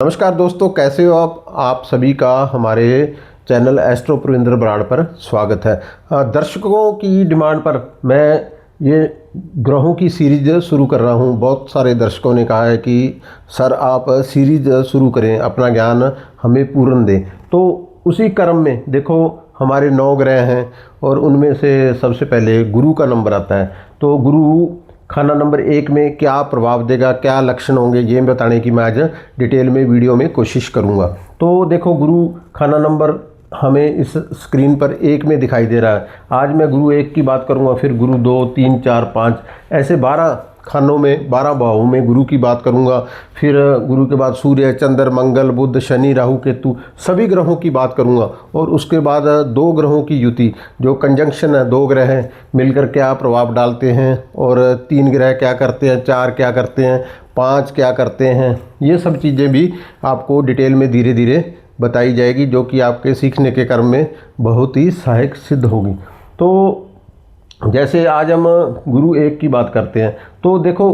नमस्कार दोस्तों, कैसे हो आप सभी का हमारे चैनल एस्ट्रो प्रविंद्र बराड़ पर स्वागत है। दर्शकों की डिमांड पर मैं ये ग्रहों की सीरीज शुरू कर रहा हूँ। बहुत सारे दर्शकों ने कहा है कि सर आप सीरीज शुरू करें, अपना ज्ञान हमें पूर्ण दें। तो उसी क्रम में देखो, हमारे 9 ग्रह हैं और उनमें से सबसे पहले गुरु का नंबर आता है। तो गुरु खाना नंबर 1 में क्या प्रभाव देगा, क्या लक्षण होंगे, ये बताने की मैं आज डिटेल में वीडियो में कोशिश करूंगा। तो देखो, गुरु खाना नंबर हमें इस स्क्रीन पर 1 में दिखाई दे रहा है। आज मैं गुरु 1 की बात करूंगा, फिर गुरु 2, 3, 4, 5 ऐसे 12 खानों में 12 भावों में गुरु की बात करूंगा। फिर गुरु के बाद सूर्य, चंद्र, मंगल, बुध, शनि, राहु, केतु सभी ग्रहों की बात करूंगा। और उसके बाद 2 ग्रहों की युति, जो कंजंक्शन है, 2 ग्रह हैं मिलकर क्या प्रभाव डालते हैं, और 3 ग्रह क्या करते हैं, 4 क्या करते हैं, 5 क्या करते हैं, ये सब चीज़ें भी आपको डिटेल में धीरे धीरे बताई जाएगी, जो कि आपके सीखने के क्रम में बहुत ही सहायक सिद्ध होगी। तो जैसे आज हम गुरु 1 की बात करते हैं, तो देखो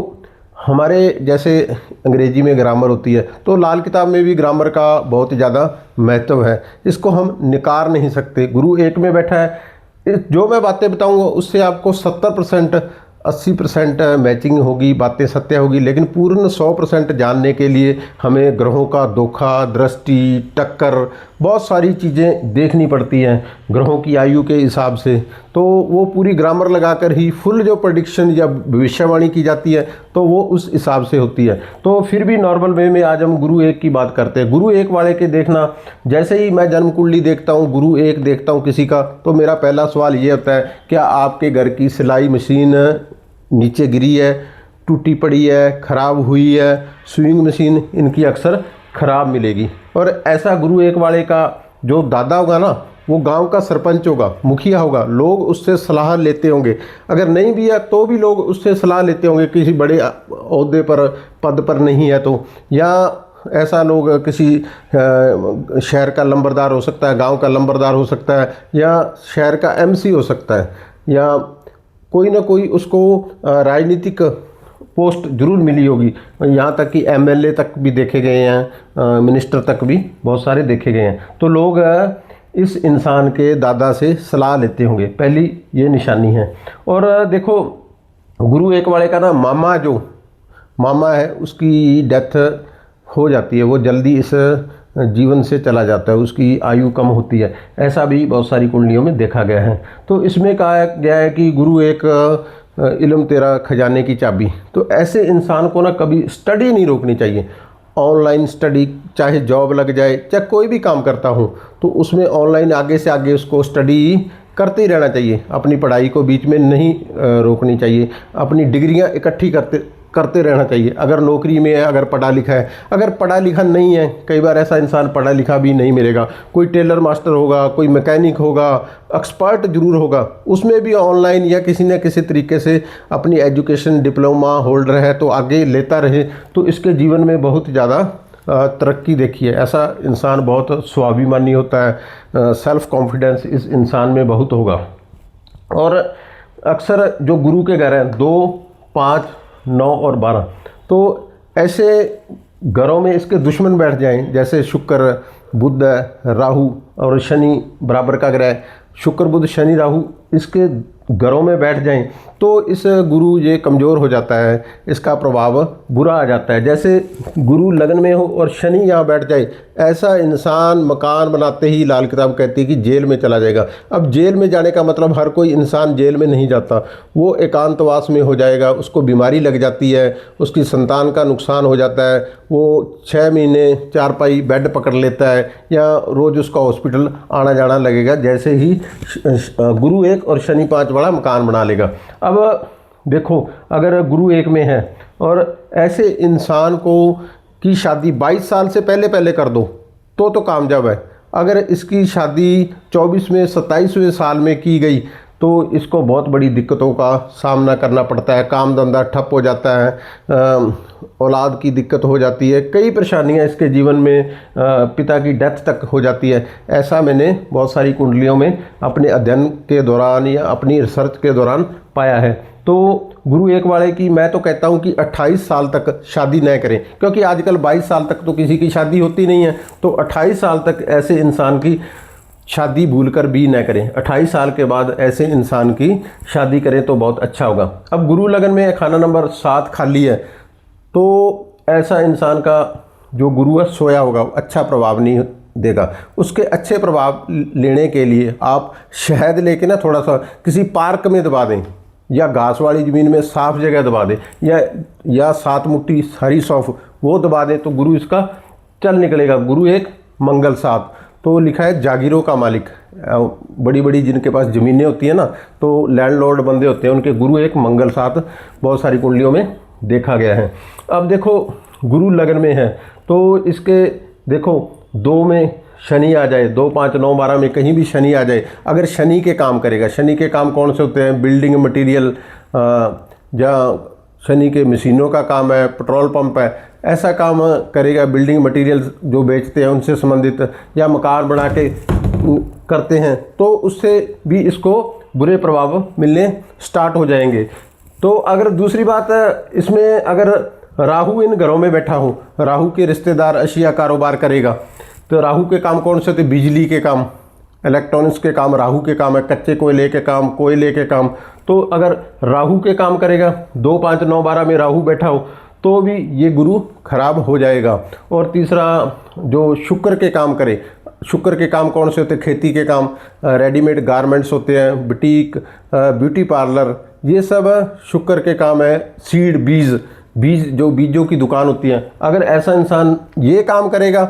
हमारे जैसे अंग्रेजी में ग्रामर होती है, तो लाल किताब में भी ग्रामर का बहुत ही ज़्यादा महत्व है, इसको हम निकार नहीं सकते। गुरु 1 में बैठा है, जो मैं बातें बताऊंगा उससे आपको 70% 80% मैचिंग होगी, बातें सत्य होगी, लेकिन पूर्ण 100% जानने के लिए हमें ग्रहों का धोखा, दृष्टि, टक्कर, बहुत सारी चीज़ें देखनी पड़ती हैं ग्रहों की आयु के हिसाब से। तो वो पूरी ग्रामर लगाकर ही फुल जो प्रेडिक्शन या भविष्यवाणी की जाती है, तो वो उस हिसाब से होती है। तो फिर भी नॉर्मल वे में आज हम गुरु 1 की बात करते हैं। गुरु 1 वाले के देखना, जैसे ही मैं जन्म कुंडली देखता हूँ, गुरु 1 देखता हूँ किसी का, तो मेरा पहला सवाल ये होता है, क्या आपके घर की सिलाई मशीन नीचे गिरी है, टूटी पड़ी है, ख़राब हुई है? स्विंग मशीन इनकी अक्सर ख़राब मिलेगी। और ऐसा गुरु 1 वाले का जो दादा होगा ना, वो गांव का सरपंच होगा, मुखिया होगा, लोग उससे सलाह लेते होंगे। अगर नहीं भी है तो भी लोग उससे सलाह लेते होंगे, किसी बड़े ओहदे पर, पद पर नहीं है तो, या ऐसा लोग किसी शहर का लंबरदार हो सकता है, गांव का लंबरदार हो सकता है, या शहर का एमसी हो सकता है, या कोई ना कोई उसको राजनीतिक पोस्ट जरूर मिली होगी। यहाँ तक कि एमएलए तक भी देखे गए हैं, मिनिस्टर तक भी बहुत सारे देखे गए हैं। तो लोग इस इंसान के दादा से सलाह लेते होंगे, पहली ये निशानी है। और देखो, गुरु 1 वाले का ना मामा, जो मामा है उसकी डेथ हो जाती है, वो जल्दी इस जीवन से चला जाता है, उसकी आयु कम होती है, ऐसा भी बहुत सारी कुंडलियों में देखा गया है। तो इसमें कहा गया है कि गुरु 1 इल्म तेरा खजाने की चाबी। तो ऐसे इंसान को ना कभी स्टडी नहीं रोकनी चाहिए। ऑनलाइन स्टडी, चाहे जॉब लग जाए, चाहे कोई भी काम करता हूँ, तो उसमें ऑनलाइन आगे से आगे उसको स्टडी करते ही रहना चाहिए। अपनी पढ़ाई को बीच में नहीं रोकनी चाहिए, अपनी डिग्रियाँ इकट्ठी करते रहना चाहिए। अगर नौकरी में है, अगर पढ़ा लिखा है, अगर पढ़ा लिखा नहीं है, कई बार ऐसा इंसान पढ़ा लिखा भी नहीं मिलेगा, कोई टेलर मास्टर होगा, कोई मैकेनिक होगा, एक्सपर्ट जरूर होगा, उसमें भी ऑनलाइन या किसी न किसी तरीके से अपनी एजुकेशन डिप्लोमा होल्डर है तो आगे लेता रहे, तो इसके जीवन में बहुत ज़्यादा तरक्की देखिए। ऐसा इंसान बहुत स्वाभिमानी होता है, सेल्फ कॉन्फिडेंस इस इंसान में बहुत होगा। और अक्सर जो गुरु के घर हैं 2, 5, 9 और 12, तो ऐसे घरों में इसके दुश्मन बैठ जाएं, जैसे शुक्र, बुध, राहु और शनि बराबर का ग्रह, शुक्र, बुध, शनि, राहु इसके घरों में बैठ जाएं, तो इस गुरु ये कमज़ोर हो जाता है, इसका प्रभाव बुरा आ जाता है। जैसे गुरु लगन में हो और शनि यहाँ बैठ जाए, ऐसा इंसान मकान बनाते ही लाल किताब कहती है कि जेल में चला जाएगा। अब जेल में जाने का मतलब हर कोई इंसान जेल में नहीं जाता, वो एकांतवास में हो जाएगा, उसको बीमारी लग जाती है, उसकी संतान का नुकसान हो जाता है, वो 6 महीने चारपाई बेड पकड़ लेता है, या रोज़ उसका हॉस्पिटल आना जाना लगेगा, जैसे ही गुरु 1 और शनि 5 वाला मकान बना लेगा। अब देखो, अगर गुरु 1 में है और ऐसे इंसान को की शादी 22 साल से पहले कर दो तो कामयाब है। अगर इसकी शादी 24वें 27वें साल में की गई तो इसको बहुत बड़ी दिक्कतों का सामना करना पड़ता है, काम धंधा ठप हो जाता है, औलाद की दिक्कत हो जाती है, कई परेशानियां इसके जीवन में, पिता की डेथ तक हो जाती है। ऐसा मैंने बहुत सारी कुंडलियों में अपने अध्ययन के दौरान या अपनी रिसर्च के दौरान पाया है। तो गुरु एक वाले की मैं तो कहता हूँ कि 28 साल तक शादी न करें, क्योंकि आजकल 22 साल तक तो किसी की शादी होती नहीं है। तो 28 साल तक ऐसे इंसान की शादी भूलकर भी न करें। 28 साल के बाद ऐसे इंसान की शादी करें तो बहुत अच्छा होगा। अब गुरु लगन में खाना नंबर 7 खाली है, तो ऐसा इंसान का जो गुरु है सोया होगा, अच्छा प्रभाव नहीं देगा। उसके अच्छे प्रभाव लेने के लिए आप शहद लेके ना थोड़ा सा किसी पार्क में दबा दें, या घास वाली ज़मीन में साफ जगह दबा दें, या 7 मुट्ठी हरी सौंफ वो दबा दें, तो गुरु इसका चल निकलेगा। गुरु एक मंगल 7, तो लिखा है जागीरों का मालिक। बड़ी बड़ी जिनके पास ज़मीनें होती हैं ना, तो लैंडलॉर्ड बंदे होते हैं, उनके गुरु एक मंगल 7 बहुत सारी कुंडलियों में देखा गया है। अब देखो गुरु लगन में है तो इसके देखो 2 में शनि आ जाए, 2, 5, 9, 12 में कहीं भी शनि आ जाए, अगर शनि के काम करेगा। शनि के काम कौन से होते हैं? बिल्डिंग मटेरियल, या शनि के मशीनों का काम है, पेट्रोल पंप है, ऐसा काम करेगा। बिल्डिंग मटेरियल जो बेचते हैं उनसे संबंधित, या मकान बना के करते हैं, तो उससे भी इसको बुरे प्रभाव मिलने स्टार्ट हो जाएंगे। तो अगर दूसरी बात इसमें, अगर राहु इन घरों में बैठा हो, राहु के रिश्तेदार अशिया कारोबार करेगा, तो राहु के काम कौन से होते? बिजली के काम, इलेक्ट्रॉनिक्स के काम राहु के काम है, कच्चे कोयले के काम, कोयले के काम। तो अगर राहु के काम करेगा, 2, 5, 9, 12 में राहु बैठा हो, तो भी ये गुरु खराब हो जाएगा। और तीसरा जो शुक्र के काम करे, शुक्र के काम कौन से होते? खेती के काम, रेडीमेड गारमेंट्स होते हैं, बुटीक, ब्यूटी पार्लर, ये सब शुक्र के काम है। सीड, बीज जो बीजों की दुकान होती है, अगर ऐसा इंसान ये काम करेगा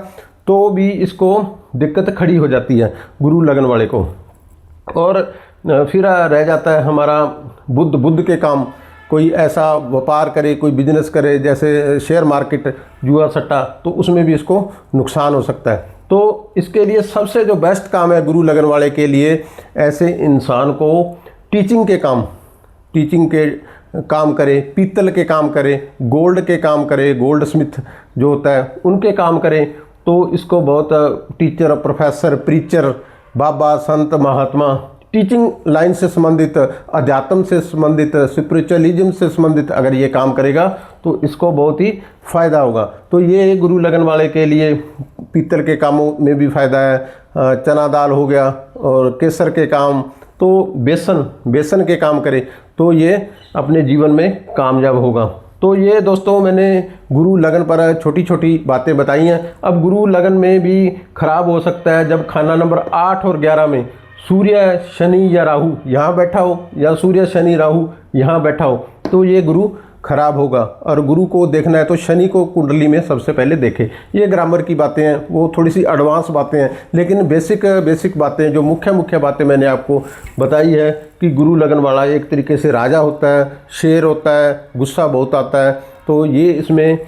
तो भी इसको दिक्कत खड़ी हो जाती है गुरु लगन वाले को। और फिर रह जाता है हमारा बुध के काम। कोई ऐसा व्यापार करे, कोई बिजनेस करे, जैसे शेयर मार्केट, जुआ सट्टा, तो उसमें भी इसको नुकसान हो सकता है। तो इसके लिए सबसे जो बेस्ट काम है गुरु लगन वाले के लिए, ऐसे इंसान को टीचिंग के काम करे, पीतल के काम करे, गोल्ड के काम करे, गोल्ड स्मिथ जो होता है उनके काम करे, तो इसको बहुत टीचर, प्रोफेसर, प्रीचर, बाबा, संत, महात्मा, टीचिंग लाइन से संबंधित, अध्यात्म से संबंधित, स्पिरिचुअलिज्म से संबंधित अगर ये काम करेगा तो इसको बहुत ही फ़ायदा होगा। तो ये गुरु लगन वाले के लिए पीतल के कामों में भी फ़ायदा है। चना दाल हो गया, और केसर के काम, तो बेसन के काम करे तो ये अपने जीवन में कामयाब होगा। तो ये दोस्तों मैंने गुरु लगन पर छोटी छोटी बातें बताई हैं। अब गुरु लगन में भी खराब हो सकता है जब खाना नंबर 8 और 11 में सूर्य, शनि या राहु यहाँ बैठा हो, या सूर्य, शनि, राहु यहाँ बैठा हो, तो ये गुरु खराब होगा। और गुरु को देखना है तो शनि को कुंडली में सबसे पहले देखे। ये ग्रामर की बातें हैं, वो थोड़ी सी एडवांस बातें हैं, लेकिन बेसिक बातें, जो मुख्य बातें मैंने आपको बताई है कि गुरु लगन वाला एक तरीके से राजा होता है, शेर होता है, गुस्सा बहुत आता है। तो ये इसमें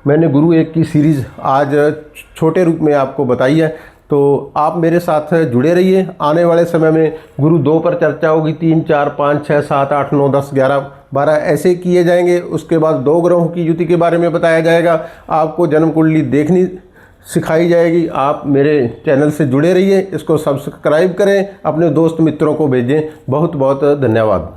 मैंने गुरु 1 की सीरीज़ आज छोटे रूप में आपको बताई है। तो आप मेरे साथ जुड़े रहिए। आने वाले समय में गुरु 2 पर चर्चा होगी, 3, 4, 5, 6, 7, 8, 9, 10, 11, 12 ऐसे किए जाएंगे। उसके बाद 2 ग्रहों की युति के बारे में बताया जाएगा, आपको जन्म कुंडली देखनी सिखाई जाएगी। आप मेरे चैनल से जुड़े रहिए, इसको सब्सक्राइब करें, अपने दोस्त मित्रों को भेजें। बहुत बहुत धन्यवाद।